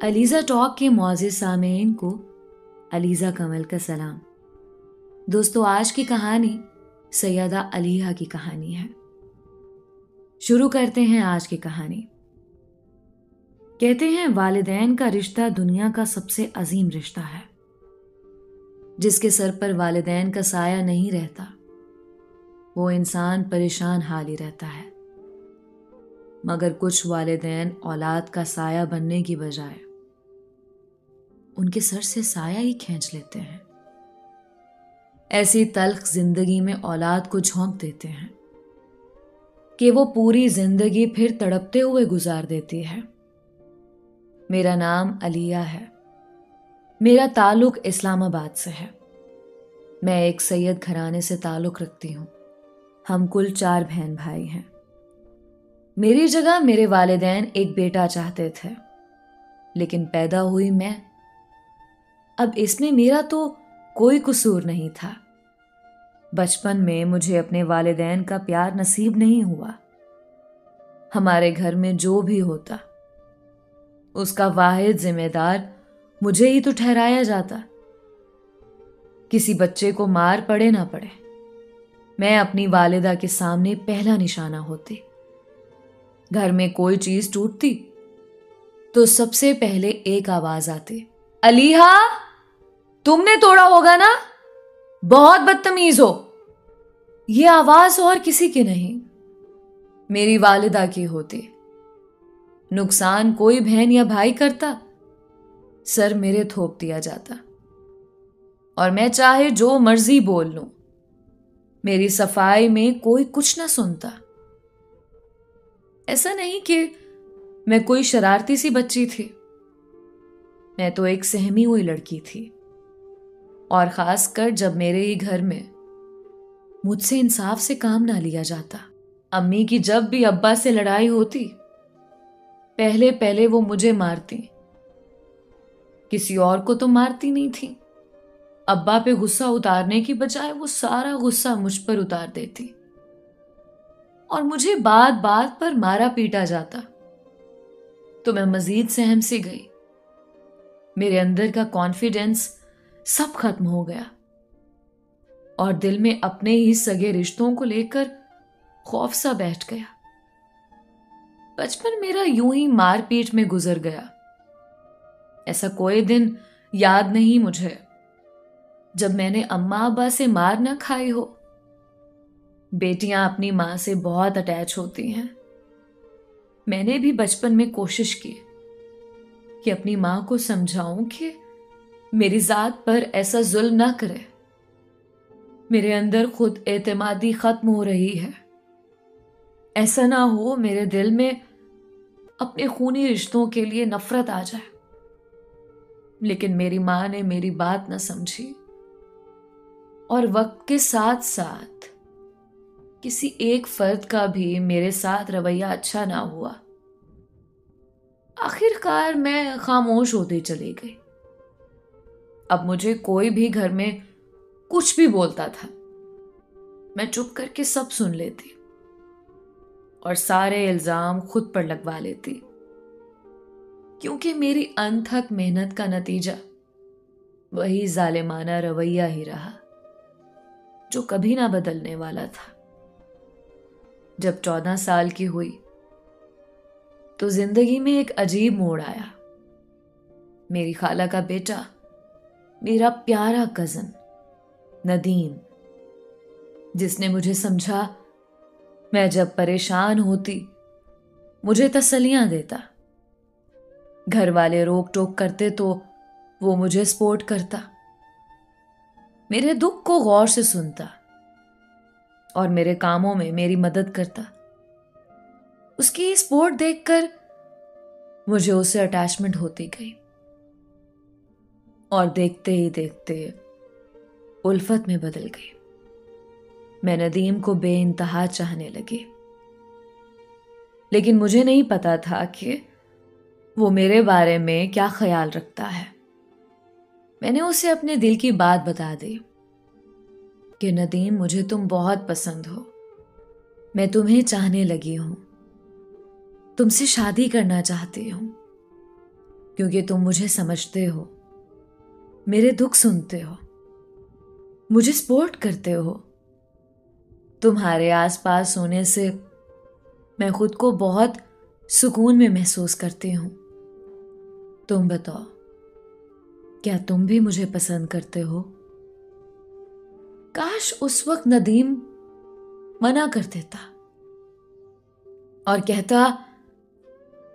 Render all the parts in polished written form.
Aliza talk के मुअज़्ज़िज़ सामीन को अलीज़ा कमल का सलाम। दोस्तों, आज की कहानी सैयदा अलीहा की कहानी है। शुरू करते हैं आज की कहानी। कहते हैं वालिदैन का रिश्ता दुनिया का सबसे अजीम रिश्ता है। जिसके सर पर वालिदैन का साया नहीं रहता वो इंसान परेशान हाल ही रहता है। मगर कुछ वालिदैन औलाद का साया बनने की बजाय उनके सर से साया ही खींच लेते हैं। ऐसी तल्ख जिंदगी में औलाद को झोंक देते हैं कि वो पूरी जिंदगी फिर तड़पते हुए गुजार देती है। मेरा नाम अलिया है। मेरा ताल्लुक इस्लामाबाद से है। मैं एक सैयद घराने से ताल्लुक रखती हूँ। हम कुल 4 बहन भाई हैं। मेरी जगह मेरे वालिदैन एक बेटा चाहते थे, लेकिन पैदा हुई मैं। अब इसमें मेरा तो कोई कसूर नहीं था। बचपन में मुझे अपने वालिदैन का प्यार नसीब नहीं हुआ। हमारे घर में जो भी होता उसका वाहिद जिम्मेदार मुझे ही तो ठहराया जाता। किसी बच्चे को मार पड़े ना पड़े, मैं अपनी वालिदा के सामने पहला निशाना होती। घर में कोई चीज टूटती तो सबसे पहले एक आवाज आती, अलीहा, तुमने तोड़ा होगा ना, बहुत बदतमीज हो। यह आवाज और किसी की नहीं, मेरी वालिदा की होती। नुकसान कोई बहन या भाई करता, सर मेरे थोप दिया जाता और मैं चाहे जो मर्जी बोल लूं, मेरी सफाई में कोई कुछ ना सुनता। ऐसा नहीं कि मैं कोई शरारती सी बच्ची थी। मैं तो एक सहमी हुई लड़की थी, और खासकर जब मेरे ही घर में मुझसे इंसाफ से काम ना लिया जाता। अम्मी की जब भी अब्बा से लड़ाई होती, पहले पहले वो मुझे मारती, किसी और को तो मारती नहीं थी। अब्बा पे गुस्सा उतारने की बजाय वो सारा गुस्सा मुझ पर उतार देती और मुझे बात बात पर मारा पीटा जाता। तो मैं मजीद सहम सी गई। मेरे अंदर का कॉन्फिडेंस सब खत्म हो गया और दिल में अपने ही सगे रिश्तों को लेकर खौफ सा बैठ गया। बचपन मेरा यूं ही मारपीट में गुजर गया। ऐसा कोई दिन याद नहीं मुझे जब मैंने अम्मा अब्बा से मार ना खाई हो। बेटियां अपनी मां से बहुत अटैच होती हैं। मैंने भी बचपन में कोशिश की कि अपनी मां को समझाऊं कि मेरी जात पर ऐसा जुल्म ना करे। मेरे अंदर खुद एतमादी खत्म हो रही है। ऐसा ना हो मेरे दिल में अपने खूनी रिश्तों के लिए नफरत आ जाए। लेकिन मेरी मां ने मेरी बात ना समझी और वक्त के साथ साथ किसी एक फर्द का भी मेरे साथ रवैया अच्छा ना हुआ। आखिरकार मैं खामोश होती चली गई। अब मुझे कोई भी घर में कुछ भी बोलता था, मैं चुप करके सब सुन लेती और सारे इल्जाम खुद पर लगवा लेती, क्योंकि मेरी अनथक मेहनत का नतीजा वही जालिमाना रवैया ही रहा जो कभी ना बदलने वाला था। जब 14 साल की हुई तो जिंदगी में एक अजीब मोड़ आया। मेरी खाला का बेटा, मेरा प्यारा कजन नदीम, जिसने मुझे समझा, मैं जब परेशान होती मुझे तसल्लियां देता। घर वाले रोक टोक करते तो वो मुझे सपोर्ट करता, मेरे दुख को गौर से सुनता और मेरे कामों में मेरी मदद करता। उसकी सपोर्ट देखकर मुझे उससे अटैचमेंट होती गई और देखते ही देखते उल्फत में बदल गई। मैं नदीम को बेइंतहा चाहने लगी, लेकिन मुझे नहीं पता था कि वो मेरे बारे में क्या ख्याल रखता है। मैंने उसे अपने दिल की बात बता दी कि नदीम, मुझे तुम बहुत पसंद हो। मैं तुम्हें चाहने लगी हूं, तुमसे शादी करना चाहती हूं। क्योंकि तुम मुझे समझते हो, मेरे दुख सुनते हो, मुझे सपोर्ट करते हो। तुम्हारे आसपास होने से मैं खुद को बहुत सुकून में महसूस करती हूं। तुम बताओ, क्या तुम भी मुझे पसंद करते हो? काश उस वक्त नदीम मना कर देता और कहता,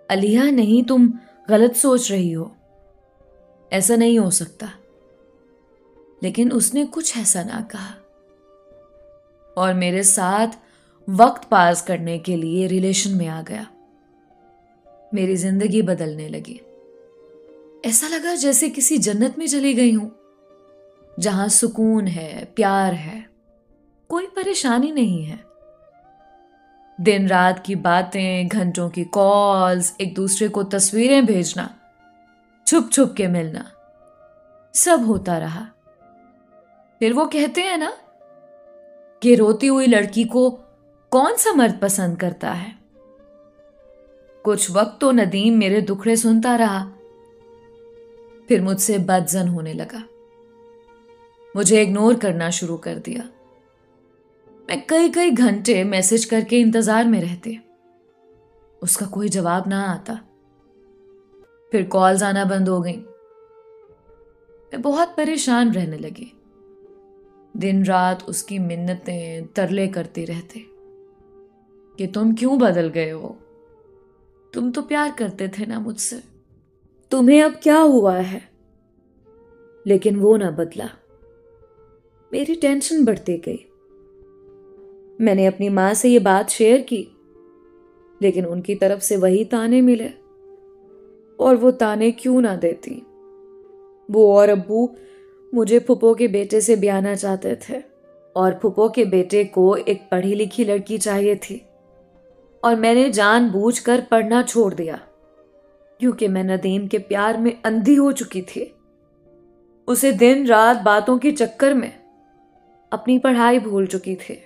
अलिया नहीं, तुम गलत सोच रही हो, ऐसा नहीं हो सकता। लेकिन उसने कुछ ऐसा ना कहा और मेरे साथ वक्त पास करने के लिए रिलेशन में आ गया। मेरी जिंदगी बदलने लगी। ऐसा लगा जैसे किसी जन्नत में चली गई हूं, जहां सुकून है, प्यार है, कोई परेशानी नहीं है। दिन रात की बातें, घंटों की कॉल्स, एक दूसरे को तस्वीरें भेजना, छुप छुप के मिलना, सब होता रहा। फिर वो कहते हैं ना कि रोती हुई लड़की को कौन सा मर्द पसंद करता है। कुछ वक्त तो नदीम मेरे दुखड़े सुनता रहा, फिर मुझसे बदजन होने लगा, मुझे इग्नोर करना शुरू कर दिया। मैं कई कई घंटे मैसेज करके इंतजार में रहती, उसका कोई जवाब ना आता। फिर कॉल्स आना बंद हो गई। मैं बहुत परेशान रहने लगी। दिन रात उसकी मिन्नतें, तरले करती रहती कि तुम क्यों बदल गए हो, तुम तो प्यार करते थे ना मुझसे, तुम्हें अब क्या हुआ है। लेकिन वो ना बदला। मेरी टेंशन बढ़ती गई। मैंने अपनी मां से ये बात शेयर की, लेकिन उनकी तरफ से वही ताने मिले। और वो ताने क्यों ना देती। वो और अब्बू मुझे फुप्पो के बेटे से ब्याहना चाहते थे और फुप्पो के बेटे को एक पढ़ी लिखी लड़की चाहिए थी। और मैंने जानबूझकर पढ़ना छोड़ दिया, क्योंकि मैं नदीम के प्यार में अंधी हो चुकी थी। उसे दिन रात बातों के चक्कर में अपनी पढ़ाई भूल चुकी थी।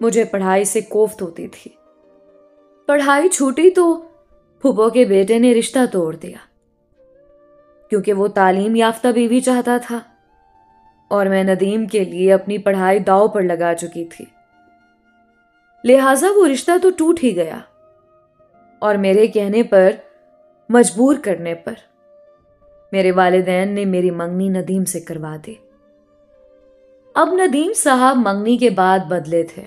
मुझे पढ़ाई से कोफ्त होती थी। पढ़ाई छूटी तो फुप्पो के बेटे ने रिश्ता तोड़ दिया, क्योंकि वो तालीम याफ्ता बीवी चाहता था और मैं नदीम के लिए अपनी पढ़ाई दांव पर लगा चुकी थी। लिहाजा वो रिश्ता तो टूट ही गया और मेरे कहने पर, मजबूर करने पर, मेरे वालिदैन ने मेरी मंगनी नदीम से करवा दी। अब नदीम साहब मंगनी के बाद बदले थे।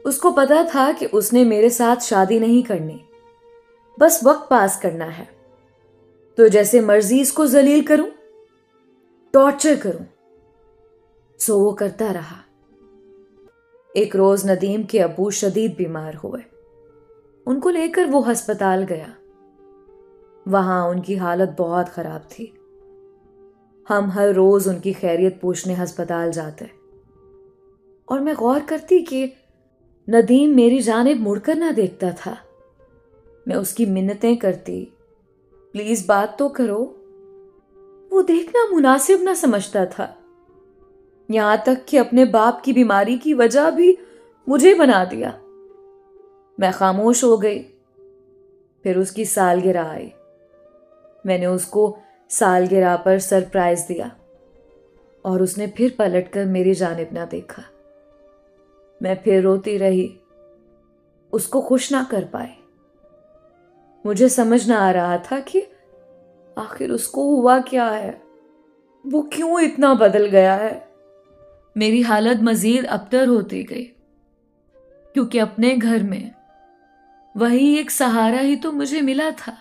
उसको पता था कि उसने मेरे साथ शादी नहीं करनी, बस वक्त पास करना है। तो जैसे मर्जी इसको जलील करूं, टॉर्चर करूं, सो वो करता रहा। एक रोज नदीम के अब्बू शदीद बीमार हुए। उनको लेकर वो अस्पताल गया। वहां उनकी हालत बहुत खराब थी। हम हर रोज उनकी खैरियत पूछने अस्पताल जाते और मैं गौर करती कि नदीम मेरी जानिब मुड़कर ना देखता था। मैं उसकी मिन्नतें करती, प्लीज बात तो करो। वो देखना मुनासिब ना समझता था। यहां तक कि अपने बाप की बीमारी की वजह भी मुझे बना दिया। मैं खामोश हो गई। फिर उसकी सालगिरह आई। मैंने उसको सालगिरह पर सरप्राइज दिया और उसने फिर पलटकर मेरी जानिब ना देखा। मैं फिर रोती रही, उसको खुश ना कर पाई। मुझे समझ ना आ रहा था कि आखिर उसको हुआ क्या है, वो क्यों इतना बदल गया है। मेरी हालत मजीद अबतर होती गई, क्योंकि अपने घर में वही एक सहारा ही तो मुझे मिला था।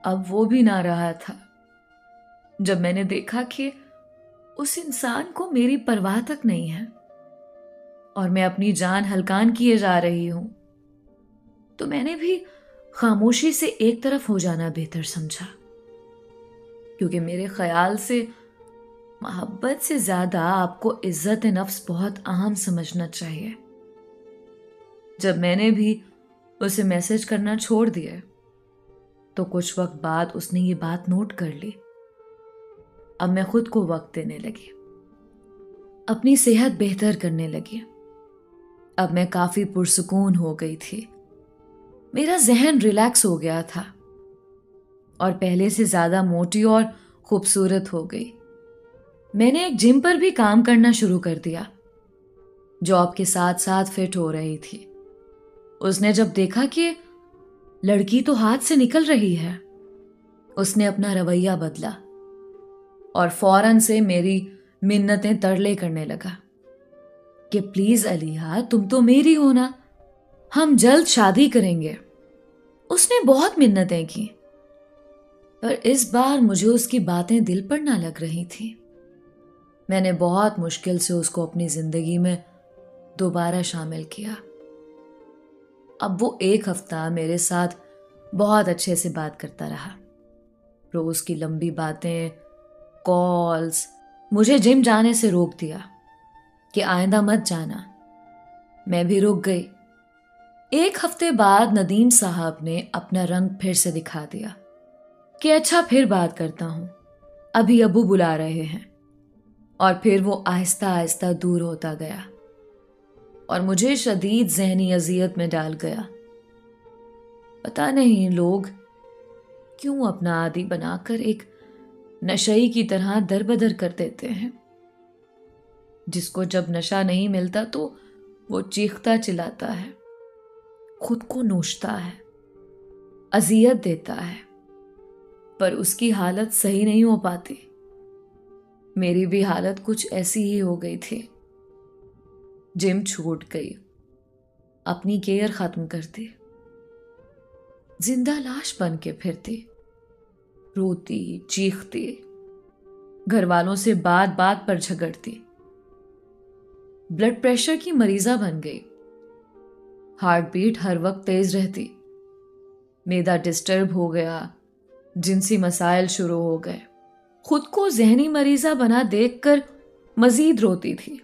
अब वो भी ना रहा था। जब मैंने देखा कि उस इंसान को मेरी परवाह तक नहीं है और मैं अपनी जान हलकान किए जा रही हूं, तो मैंने भी खामोशी से एक तरफ हो जाना बेहतर समझा, क्योंकि मेरे ख्याल से मोहब्बत से ज्यादा आपको इज्जत नफ्स बहुत अहम समझना चाहिए। जब मैंने भी उसे मैसेज करना छोड़ दिया, तो कुछ वक्त बाद उसने ये बात नोट कर ली। अब मैं खुद को वक्त देने लगी, अपनी सेहत बेहतर करने लगी। अब मैं काफी पुरसुकून हो गई थी। मेरा जहन रिलैक्स हो गया था। और पहले से ज़्यादा मोटी और खूबसूरत हो गई। मैंने एक जिम पर भी काम करना शुरू कर दिया, जॉब के साथ साथ फिट हो रही थी। उसने जब देखा कि लड़की तो हाथ से निकल रही है, उसने अपना रवैया बदला और फौरन से मेरी मिन्नतें तरले करने लगा कि प्लीज अलिया, तुम तो मेरी हो ना, हम जल्द शादी करेंगे। उसने बहुत मिन्नतें की, पर इस बार मुझे उसकी बातें दिल पर ना लग रही थी। मैंने बहुत मुश्किल से उसको अपनी जिंदगी में दोबारा शामिल किया। अब वो एक हफ्ता मेरे साथ बहुत अच्छे से बात करता रहा। रोज की लंबी बातें, कॉल्स, मुझे जिम जाने से रोक दिया कि आइंदा मत जाना। मैं भी रुक गई। एक हफ्ते बाद नदीम साहब ने अपना रंग फिर से दिखा दिया कि अच्छा, फिर बात करता हूं, अभी अबू बुला रहे हैं। और फिर वो आहिस्ता आहिस्ता दूर होता गया और मुझे शदीद जहनी अजियत में डाल गया। पता नहीं लोग क्यों अपना आदी बनाकर एक नशई की तरह दरबदर कर देते हैं। जिसको जब नशा नहीं मिलता तो वो चीखता चिल्लाता है, खुद को नोचता है, अजियत देता है, पर उसकी हालत सही नहीं हो पाती। मेरी भी हालत कुछ ऐसी ही हो गई थी। जिम छूट गई, अपनी केयर खत्म कर दी, जिंदा लाश बन के फिरती, रोती चीखती, घर वालों से बात बात पर झगड़ती, ब्लड प्रेशर की मरीजा बन गई, हार्ट बीट हर वक्त तेज रहती, मैदा डिस्टर्ब हो गया, जिनसी मसाइल शुरू हो गए। खुद को जहनी मरीजा बना देखकर मजीद रोती थी।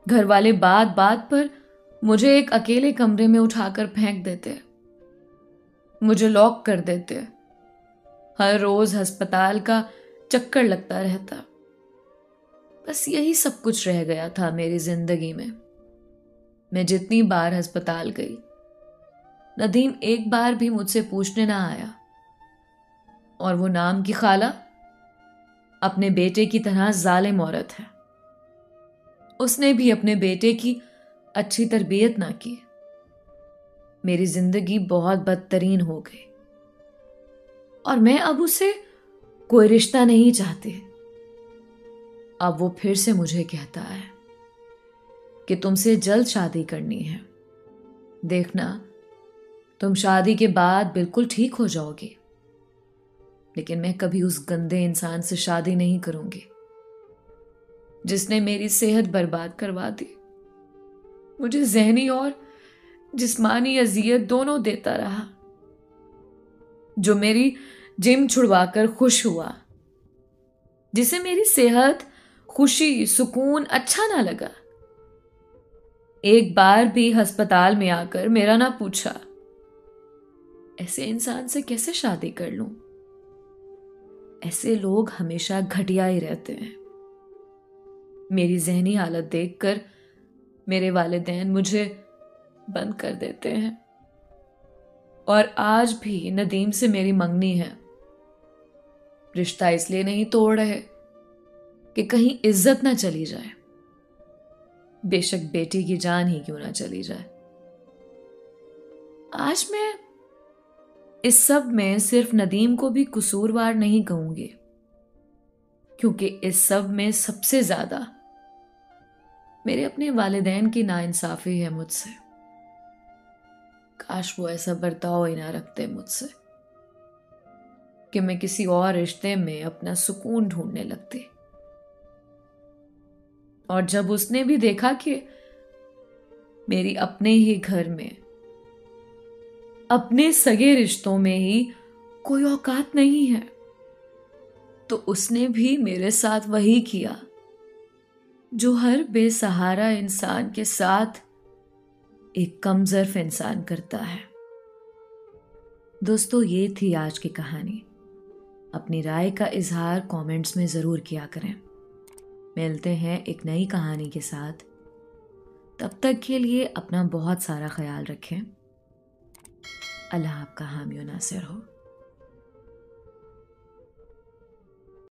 घर वाले बात बात पर मुझे एक अकेले कमरे में उठाकर फेंक देते, मुझे लॉक कर देते। हर रोज अस्पताल का चक्कर लगता रहता। बस यही सब कुछ रह गया था मेरी जिंदगी में। मैं जितनी बार अस्पताल गई, नदीम एक बार भी मुझसे पूछने ना आया। और वो नाम की खाला अपने बेटे की तरह जालिम औरत है। उसने भी अपने बेटे की अच्छी तरबियत ना की। मेरी जिंदगी बहुत बदतरीन हो गई और मैं अब उसे कोई रिश्ता नहीं चाहती। अब वो फिर से मुझे कहता है कि तुमसे जल्द शादी करनी है, देखना तुम शादी के बाद बिल्कुल ठीक हो जाओगी। लेकिन मैं कभी उस गंदे इंसान से शादी नहीं करूंगी जिसने मेरी सेहत बर्बाद करवा दी, मुझे जहनी और जिस्मानी अजियत दोनों देता रहा, जो मेरी जिम छुड़वाकर खुश हुआ, जिसे मेरी सेहत, खुशी, सुकून अच्छा ना लगा। एक बार भी अस्पताल में आकर मेरा ना पूछा, ऐसे इंसान से कैसे शादी कर लूं। ऐसे लोग हमेशा घटिया ही रहते हैं। मेरी जहनी हालत देखकर मेरे वालिदैन मुझे बंद कर देते हैं और आज भी नदीम से मेरी मंगनी है। रिश्ता इसलिए नहीं तोड़ रहे कि कहीं इज्जत ना चली जाए, बेशक बेटी की जान ही क्यों ना चली जाए। आज मैं इस सब में सिर्फ नदीम को भी कसूरवार नहीं कहूंगी, क्योंकि इस सब में सबसे ज्यादा मेरे अपने वालिदैन की नाइंसाफी है मुझसे। काश वो ऐसा बर्ताव ही ना रखते मुझसे कि मैं किसी और रिश्ते में अपना सुकून ढूंढने लगती। और जब उसने भी देखा कि मेरी अपने ही घर में, अपने सगे रिश्तों में ही कोई औकात नहीं है, तो उसने भी मेरे साथ वही किया जो हर बेसहारा इंसान के साथ एक कमजोर इंसान करता है। दोस्तों, ये थी आज की कहानी। अपनी राय का इजहार कमेंट्स में जरूर किया करें। मिलते हैं एक नई कहानी के साथ। तब तक के लिए अपना बहुत सारा ख्याल रखें। अल्लाह आपका हामी और नासिर हो।